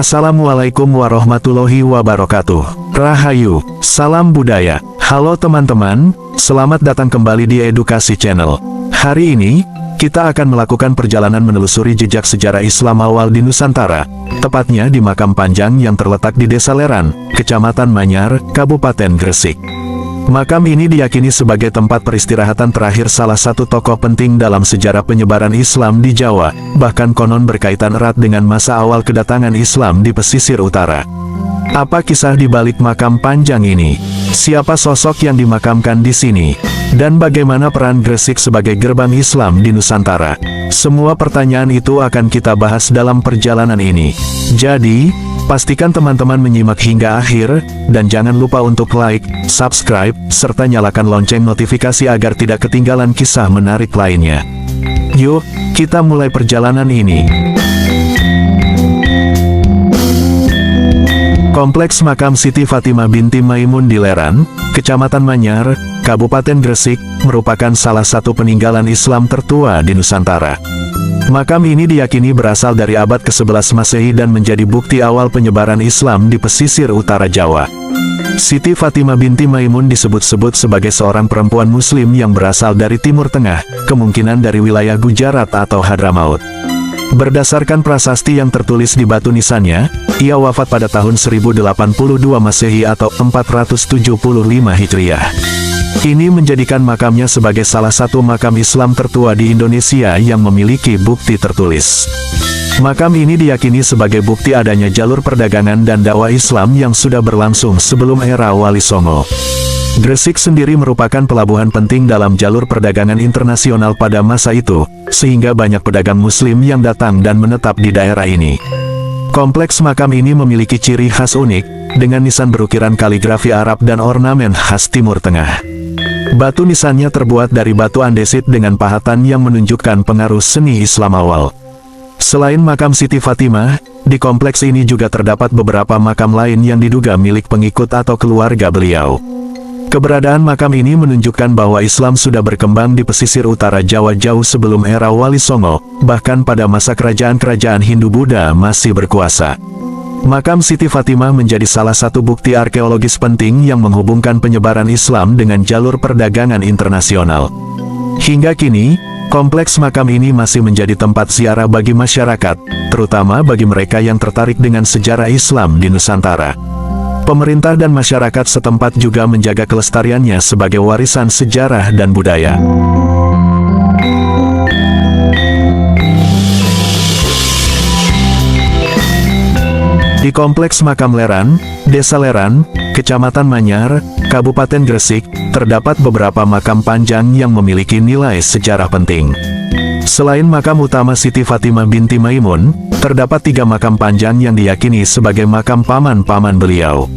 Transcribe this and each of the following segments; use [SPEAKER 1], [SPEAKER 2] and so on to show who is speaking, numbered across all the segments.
[SPEAKER 1] Assalamualaikum warahmatullahi wabarakatuh. Rahayu, salam budaya. Halo teman-teman, selamat datang kembali di Edukasi Channel. Hari ini, kita akan melakukan perjalanan menelusuri jejak sejarah Islam awal di Nusantara, tepatnya di Makam Panjang yang terletak di Desa Leran, Kecamatan Manyar, Kabupaten Gresik. Makam ini diyakini sebagai tempat peristirahatan terakhir salah satu tokoh penting dalam sejarah penyebaran Islam di Jawa, bahkan konon berkaitan erat dengan masa awal kedatangan Islam di pesisir utara. Apa kisah di balik makam panjang ini? Siapa sosok yang dimakamkan di sini? Dan bagaimana peran Gresik sebagai gerbang Islam di Nusantara? Semua pertanyaan itu akan kita bahas dalam perjalanan ini. Jadi, pastikan teman-teman menyimak hingga akhir, dan jangan lupa untuk like, subscribe, serta nyalakan lonceng notifikasi agar tidak ketinggalan kisah menarik lainnya. Yuk, kita mulai perjalanan ini. Kompleks Makam Siti Fatimah binti Maimun di Leran, Kecamatan Manyar, Kabupaten Gresik, merupakan salah satu peninggalan Islam tertua di Nusantara. Makam ini diyakini berasal dari abad ke-11 Masehi dan menjadi bukti awal penyebaran Islam di pesisir utara Jawa. Siti Fatimah binti Maimun disebut-sebut sebagai seorang perempuan Muslim yang berasal dari Timur Tengah, kemungkinan dari wilayah Gujarat atau Hadramaut. Berdasarkan prasasti yang tertulis di batu nisannya, ia wafat pada tahun 1082 Masehi atau 475 Hijriah. Ini menjadikan makamnya sebagai salah satu makam Islam tertua di Indonesia yang memiliki bukti tertulis. Makam ini diyakini sebagai bukti adanya jalur perdagangan dan dakwah Islam yang sudah berlangsung sebelum era Wali Songo. Gresik sendiri merupakan pelabuhan penting dalam jalur perdagangan internasional pada masa itu, sehingga banyak pedagang Muslim yang datang dan menetap di daerah ini. Kompleks makam ini memiliki ciri khas unik, dengan nisan berukiran kaligrafi Arab dan ornamen khas Timur Tengah. Batu nisannya terbuat dari batu andesit dengan pahatan yang menunjukkan pengaruh seni Islam awal. Selain makam Siti Fatimah, di kompleks ini juga terdapat beberapa makam lain yang diduga milik pengikut atau keluarga beliau. Keberadaan makam ini menunjukkan bahwa Islam sudah berkembang di pesisir utara Jawa jauh sebelum era Wali Songo, bahkan pada masa kerajaan-kerajaan Hindu-Buddha masih berkuasa. Makam Siti Fatimah menjadi salah satu bukti arkeologis penting yang menghubungkan penyebaran Islam dengan jalur perdagangan internasional. Hingga kini, kompleks makam ini masih menjadi tempat ziarah bagi masyarakat, terutama bagi mereka yang tertarik dengan sejarah Islam di Nusantara. Pemerintah dan masyarakat setempat juga menjaga kelestariannya sebagai warisan sejarah dan budaya. Di Kompleks Makam Leran, Desa Leran, Kecamatan Manyar, Kabupaten Gresik, terdapat beberapa makam panjang yang memiliki nilai sejarah penting. Selain makam utama Siti Fatimah binti Maimun, terdapat 3 makam panjang yang diyakini sebagai makam paman-paman beliau.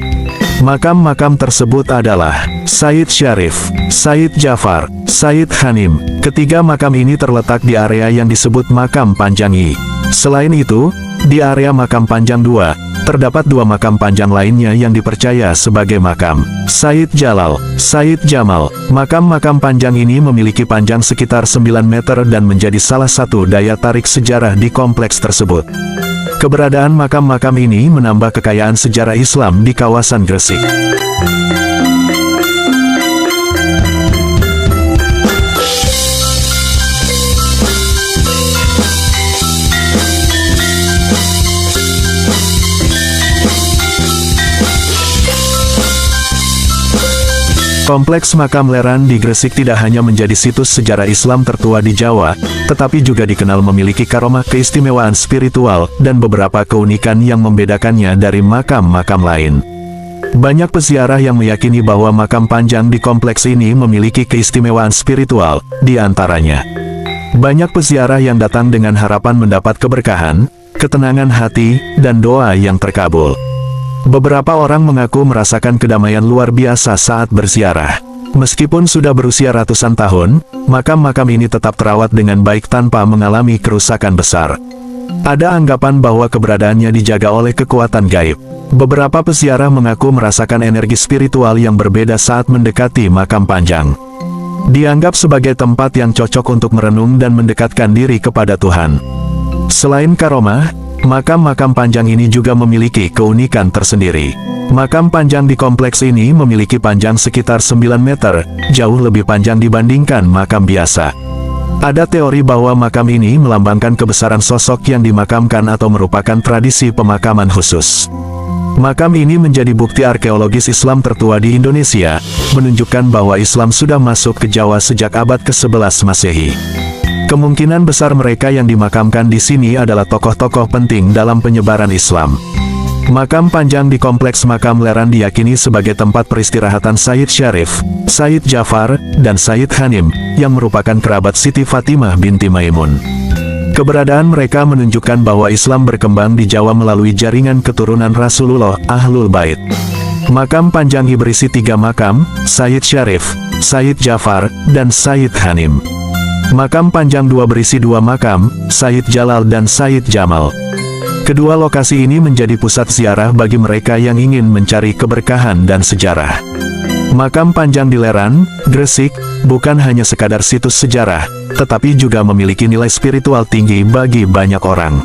[SPEAKER 1] Makam-makam tersebut adalah Said Syarif, Said Jafar, Said Hanim. Ketiga makam ini terletak di area yang disebut Makam Panjangi. Selain itu, di area Makam Panjang 2, terdapat 2 makam panjang lainnya yang dipercaya sebagai makam Said Jalal, Said Jamal. Makam-makam panjang ini memiliki panjang sekitar 9 meter dan menjadi salah satu daya tarik sejarah di kompleks tersebut. Keberadaan makam-makam ini menambah kekayaan sejarah Islam di kawasan Gresik. Kompleks Makam Leran di Gresik tidak hanya menjadi situs sejarah Islam tertua di Jawa, tetapi juga dikenal memiliki karomah keistimewaan spiritual dan beberapa keunikan yang membedakannya dari makam-makam lain. Banyak peziarah yang meyakini bahwa makam panjang di kompleks ini memiliki keistimewaan spiritual, di antaranya. Banyak peziarah yang datang dengan harapan mendapat keberkahan, ketenangan hati, dan doa yang terkabul. Beberapa orang mengaku merasakan kedamaian luar biasa saat berziarah. Meskipun sudah berusia ratusan tahun, makam-makam ini tetap terawat dengan baik tanpa mengalami kerusakan besar. Ada anggapan bahwa keberadaannya dijaga oleh kekuatan gaib. Beberapa peziarah mengaku merasakan energi spiritual yang berbeda saat mendekati makam panjang. Dianggap sebagai tempat yang cocok untuk merenung dan mendekatkan diri kepada Tuhan. Selain karomah, Makam-makam panjang ini juga memiliki keunikan tersendiri. Makam panjang di kompleks ini memiliki panjang sekitar 9 meter, jauh lebih panjang dibandingkan makam biasa. Ada teori bahwa makam ini melambangkan kebesaran sosok yang dimakamkan atau merupakan tradisi pemakaman khusus. Makam ini menjadi bukti arkeologis Islam tertua di Indonesia, menunjukkan bahwa Islam sudah masuk ke Jawa sejak abad ke-11 Masehi. Kemungkinan besar mereka yang dimakamkan di sini adalah tokoh-tokoh penting dalam penyebaran Islam. Makam panjang di kompleks makam Leran diyakini sebagai tempat peristirahatan Sayyid Syarif, Sayyid Jafar, dan Sayyid Hanim, yang merupakan kerabat Siti Fatimah binti Maimun. Keberadaan mereka menunjukkan bahwa Islam berkembang di Jawa melalui jaringan keturunan Rasulullah, Ahlul Bait. Makam panjang berisi 3 makam, Sayyid Syarif, Sayyid Jafar, dan Sayyid Hanim. Makam panjang 2 berisi 2 makam, Sayyid Jalal dan Sayyid Jamal. Kedua lokasi ini menjadi pusat ziarah bagi mereka yang ingin mencari keberkahan dan sejarah. Makam panjang di Leran, Gresik, bukan hanya sekadar situs sejarah, tetapi juga memiliki nilai spiritual tinggi bagi banyak orang.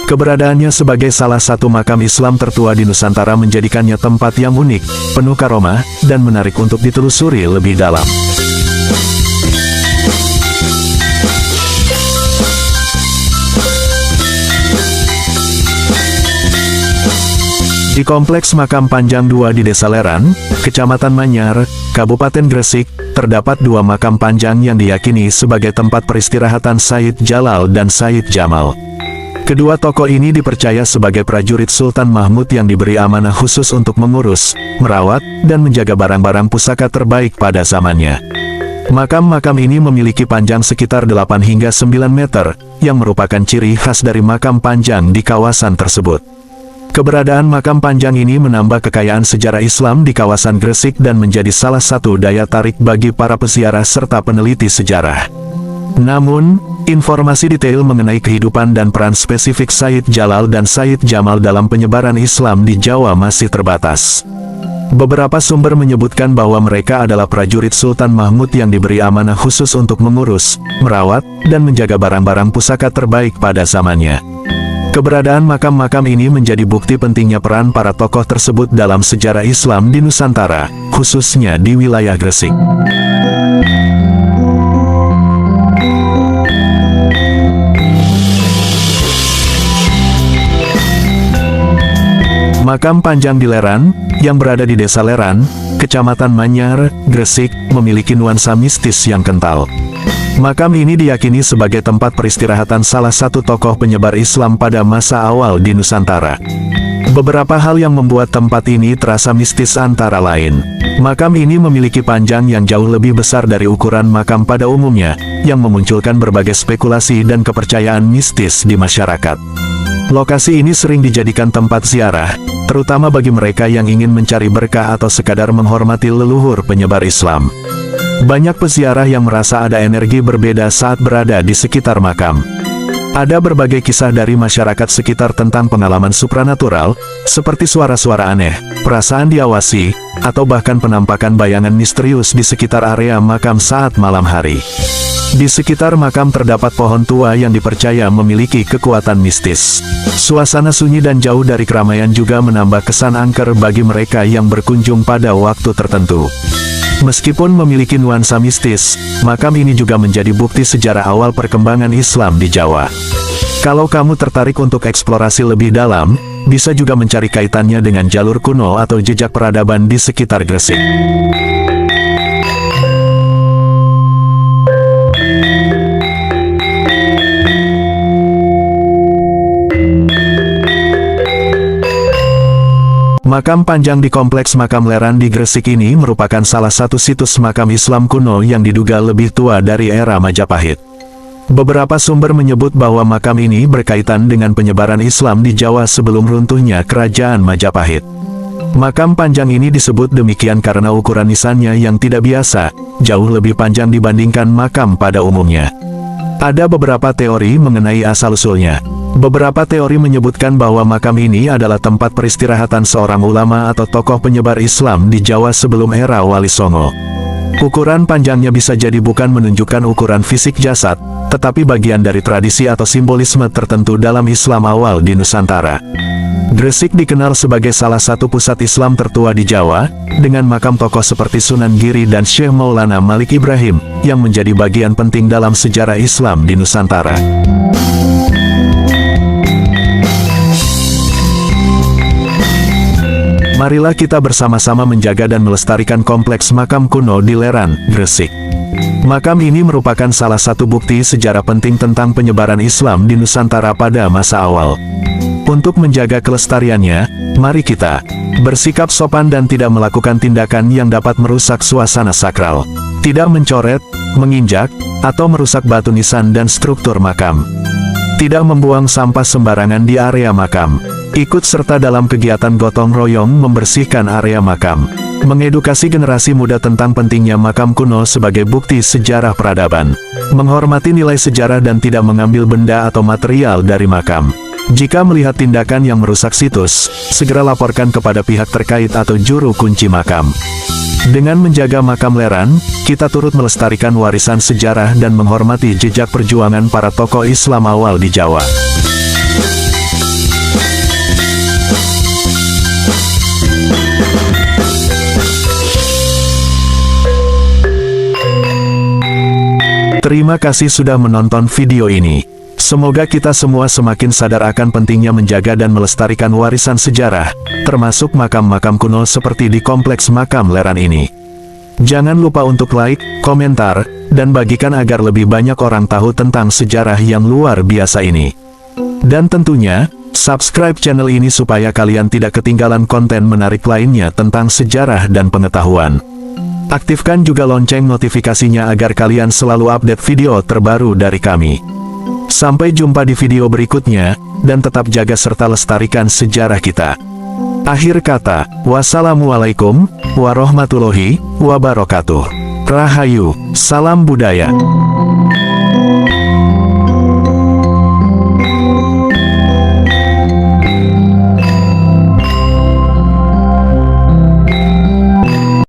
[SPEAKER 1] Keberadaannya sebagai salah satu makam Islam tertua di Nusantara menjadikannya tempat yang unik, penuh karomah, dan menarik untuk ditelusuri lebih dalam. Di Kompleks Makam Panjang 2 di Desa Leran, Kecamatan Manyar, Kabupaten Gresik, terdapat 2 makam panjang yang diyakini sebagai tempat peristirahatan Sayyid Jalal dan Sayyid Jamal. Kedua tokoh ini dipercaya sebagai prajurit Sultan Mahmud yang diberi amanah khusus untuk mengurus, merawat, dan menjaga barang-barang pusaka terbaik pada zamannya. Makam-makam ini memiliki panjang sekitar 8 hingga 9 meter, yang merupakan ciri khas dari makam panjang di kawasan tersebut. Keberadaan makam panjang ini menambah kekayaan sejarah Islam di kawasan Gresik dan menjadi salah satu daya tarik bagi para peziarah serta peneliti sejarah. Namun, informasi detail mengenai kehidupan dan peran spesifik Sayyid Jalal dan Sayyid Jamal dalam penyebaran Islam di Jawa masih terbatas. Beberapa sumber menyebutkan bahwa mereka adalah prajurit Sultan Mahmud yang diberi amanah khusus untuk mengurus, merawat, dan menjaga barang-barang pusaka terbaik pada zamannya. Keberadaan makam-makam ini menjadi bukti pentingnya peran para tokoh tersebut dalam sejarah Islam di Nusantara, khususnya di wilayah Gresik. Makam panjang di Leran, yang berada di Desa Leran, Kecamatan Manyar, Gresik, memiliki nuansa mistis yang kental. Makam ini diyakini sebagai tempat peristirahatan salah satu tokoh penyebar Islam pada masa awal di Nusantara. Beberapa hal yang membuat tempat ini terasa mistis antara lain. Makam ini memiliki panjang yang jauh lebih besar dari ukuran makam pada umumnya, yang memunculkan berbagai spekulasi dan kepercayaan mistis di masyarakat. Lokasi ini sering dijadikan tempat ziarah, terutama bagi mereka yang ingin mencari berkah atau sekadar menghormati leluhur penyebar Islam. Banyak peziarah yang merasa ada energi berbeda saat berada di sekitar makam. Ada berbagai kisah dari masyarakat sekitar tentang pengalaman supranatural, seperti suara-suara aneh, perasaan diawasi, atau bahkan penampakan bayangan misterius di sekitar area makam saat malam hari. Di sekitar makam terdapat pohon tua yang dipercaya memiliki kekuatan mistis. Suasana sunyi dan jauh dari keramaian juga menambah kesan angker bagi mereka yang berkunjung pada waktu tertentu. Meskipun memiliki nuansa mistis, makam ini juga menjadi bukti sejarah awal perkembangan Islam di Jawa. Kalau kamu tertarik untuk eksplorasi lebih dalam, bisa juga mencari kaitannya dengan jalur kuno atau jejak peradaban di sekitar Gresik. Makam panjang di Kompleks Makam Leran di Gresik ini merupakan salah satu situs makam Islam kuno yang diduga lebih tua dari era Majapahit. Beberapa sumber menyebut bahwa makam ini berkaitan dengan penyebaran Islam di Jawa sebelum runtuhnya Kerajaan Majapahit. Makam panjang ini disebut demikian karena ukuran nisannya yang tidak biasa, jauh lebih panjang dibandingkan makam pada umumnya. Ada beberapa teori mengenai asal-usulnya. Beberapa teori menyebutkan bahwa makam ini adalah tempat peristirahatan seorang ulama atau tokoh penyebar Islam di Jawa sebelum era Wali Songo. Ukuran panjangnya bisa jadi bukan menunjukkan ukuran fisik jasad, tetapi bagian dari tradisi atau simbolisme tertentu dalam Islam awal di Nusantara. Gresik dikenal sebagai salah satu pusat Islam tertua di Jawa, dengan makam tokoh seperti Sunan Giri dan Syekh Maulana Malik Ibrahim, yang menjadi bagian penting dalam sejarah Islam di Nusantara. Marilah kita bersama-sama menjaga dan melestarikan kompleks makam kuno di Leran, Gresik. Makam ini merupakan salah satu bukti sejarah penting tentang penyebaran Islam di Nusantara pada masa awal. Untuk menjaga kelestariannya, mari kita bersikap sopan dan tidak melakukan tindakan yang dapat merusak suasana sakral. Tidak mencoret, menginjak, atau merusak batu nisan dan struktur makam. Tidak membuang sampah sembarangan di area makam. Ikut serta dalam kegiatan gotong royong membersihkan area makam. Mengedukasi generasi muda tentang pentingnya makam kuno sebagai bukti sejarah peradaban. Menghormati nilai sejarah dan tidak mengambil benda atau material dari makam. Jika melihat tindakan yang merusak situs, segera laporkan kepada pihak terkait atau juru kunci makam. Dengan menjaga makam Leran, kita turut melestarikan warisan sejarah dan menghormati jejak perjuangan para tokoh Islam awal di Jawa. Terima kasih sudah menonton video ini. Semoga kita semua semakin sadar akan pentingnya menjaga dan melestarikan warisan sejarah, termasuk makam-makam kuno seperti di kompleks makam Leran ini. Jangan lupa untuk like, komentar, dan bagikan agar lebih banyak orang tahu tentang sejarah yang luar biasa ini. Dan tentunya, subscribe channel ini supaya kalian tidak ketinggalan konten menarik lainnya tentang sejarah dan pengetahuan. Aktifkan juga lonceng notifikasinya agar kalian selalu update video terbaru dari kami. Sampai jumpa di video berikutnya, dan tetap jaga serta lestarikan sejarah kita. Akhir kata, wassalamualaikum warahmatullahi wabarakatuh. Rahayu, salam budaya.